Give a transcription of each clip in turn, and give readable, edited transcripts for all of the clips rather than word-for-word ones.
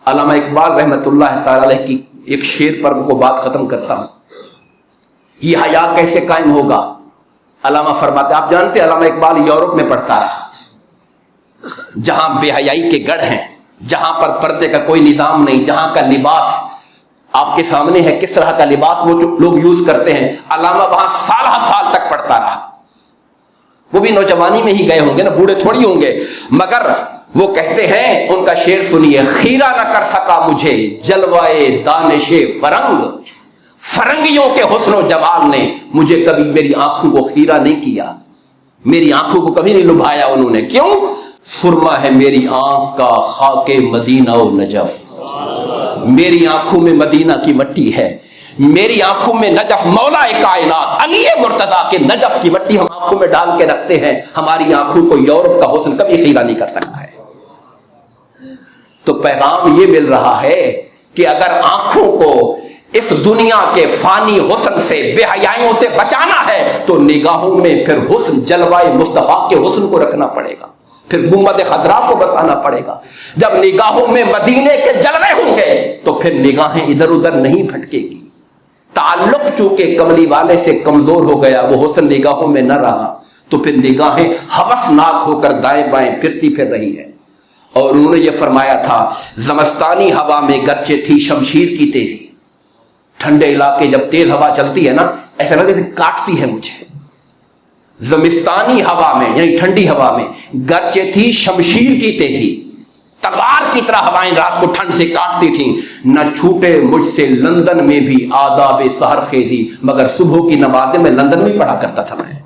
علامہ اقبال رحمۃ اللہ تعالی علیہ کی ایک شعر پر وہ بات ختم کرتا ہوں. یہ حیا کیسے قائم ہوگا؟ علامہ فرماتے، آپ جانتے علامہ اقبال یورپ میں پڑھتا رہا، جہاں بے حیائی کے گڑھ ہیں، جہاں پر پردے کا کوئی نظام نہیں، جہاں کا لباس آپ کے سامنے ہے، کس طرح کا لباس وہ لوگ یوز کرتے ہیں. علامہ وہاں سال تک پڑھتا رہا. وہ بھی نوجوانی میں ہی گئے ہوں گے نا، بوڑھے تھوڑی ہوں گے. مگر وہ کہتے ہیں، ان کا شعر سنیے، خیرہ نہ کر سکا مجھے جلوائے دانش فرنگ، فرنگیوں کے حسن و جمال نے مجھے کبھی میری آنکھوں کو خیرہ نہیں کیا، میری آنکھوں کو کبھی نہیں لبھایا انہوں نے. کیوں؟ سرما ہے میری آنکھ کا خاک مدینہ و نجف، میری آنکھوں میں مدینہ کی مٹی ہے، میری آنکھوں میں نجف مولا کائنات علی مرتضیٰ کے نجف کی مٹی ہم آنکھوں میں ڈال کے رکھتے ہیں. ہماری آنکھوں کو یورپ کا حسن کبھی خیرہ نہیں کر سکتا ہے. تو پیغام یہ مل رہا ہے کہ اگر آنکھوں کو اس دنیا کے فانی حسن سے، بے حیائیوں سے بچانا ہے تو نگاہوں میں پھر حسن، جلوائے مصطفیٰ کے حسن کو رکھنا پڑے گا، پھر گنبد خضرا کو بسانا پڑے گا. جب نگاہوں میں مدینے کے جلوے ہوں گے تو پھر نگاہیں ادھر ادھر نہیں بھٹکے گی. تعلق چونکہ کملی والے سے کمزور ہو گیا، وہ حسن نگاہوں میں نہ رہا، تو پھر نگاہیں ہوسناک ہو کر دائیں بائیں پھرتی پھر رہی ہے. اور انہوں نے یہ فرمایا تھا، زمستانی ہوا میں گرچہ تھی شمشیر کی تیزی، ٹھنڈے علاقے جب تیز ہوا چلتی ہے نا، ایسا لگتا ہے جیسے کاٹتی ہے مجھے. زمستانی ہوا میں یعنی ٹھنڈی ہوا میں گرچہ تھی شمشیر کی تیزی، تلوار کی طرح ہوائیں رات کو ٹھنڈ سے کاٹتی تھیں. نہ چھوٹے مجھ سے لندن میں بھی آداب سحر خیزی، مگر صبح کی نمازیں میں لندن میں پڑھا کرتا تھا. میں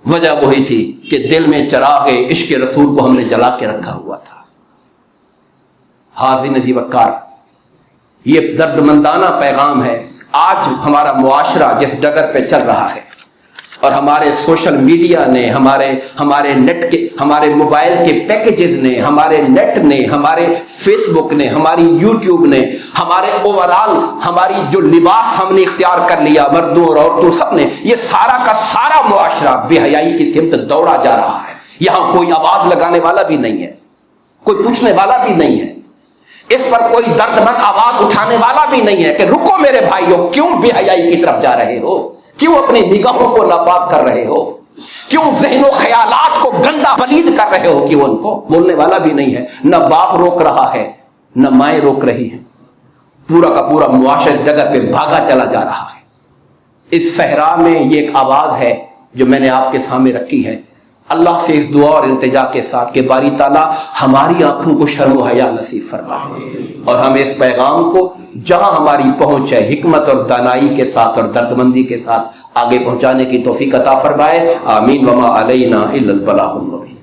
وجہ وہی تھی کہ دل میں چراغ عشق رسول کو ہم نے جلا کے رکھا ہوا تھا. حاضرین عزیز وقار، یہ درد مندانہ پیغام ہے. آج ہمارا معاشرہ جس ڈگر پہ چل رہا ہے، اور ہمارے سوشل میڈیا نے، ہمارے نیٹ کے، ہمارے موبائل کے پیکیجز نے، ہمارے نیٹ نے، ہمارے فیس بک نے، ہماری یوٹیوب نے، ہمارے اوورال ہماری جو لباس ہم نے اختیار کر لیا، مردوں اور عورتوں سب نے، یہ سارا کا سارا معاشرہ بے حیائی کی سمت دوڑا جا رہا ہے. یہاں کوئی آواز لگانے والا بھی نہیں ہے، کوئی پوچھنے والا بھی نہیں ہے، اس پر کوئی درد مند آواز اٹھانے والا بھی نہیں ہے کہ رکو میرے بھائیو، کیوں بے حیائی کی طرف جا رہے ہو؟ کیوں اپنی نگاہوں کو ناپاک کر رہے ہو؟ کیوں ذہن و خیالات کو گندا پلید کر رہے ہو؟ کہ ان کو بولنے والا بھی نہیں ہے، نہ باپ روک رہا ہے، نہ مائیں روک رہی ہیں. پورا کا پورا معاشرہ اس جگہ پہ بھاگا چلا جا رہا ہے. اس صحرا میں یہ ایک آواز ہے جو میں نے آپ کے سامنے رکھی ہے. اللہ سے اس دعا اور التجا کے ساتھ کہ باری تعالیٰ ہماری آنکھوں کو شرم و حیا نصیب فرمائے، اور ہم اس پیغام کو جہاں ہماری پہنچ ہے حکمت اور دانائی کے ساتھ اور دردمندی کے ساتھ آگے پہنچانے کی توفیق عطا فرمائے. آمین. وما علینا الا البلاغ المبین.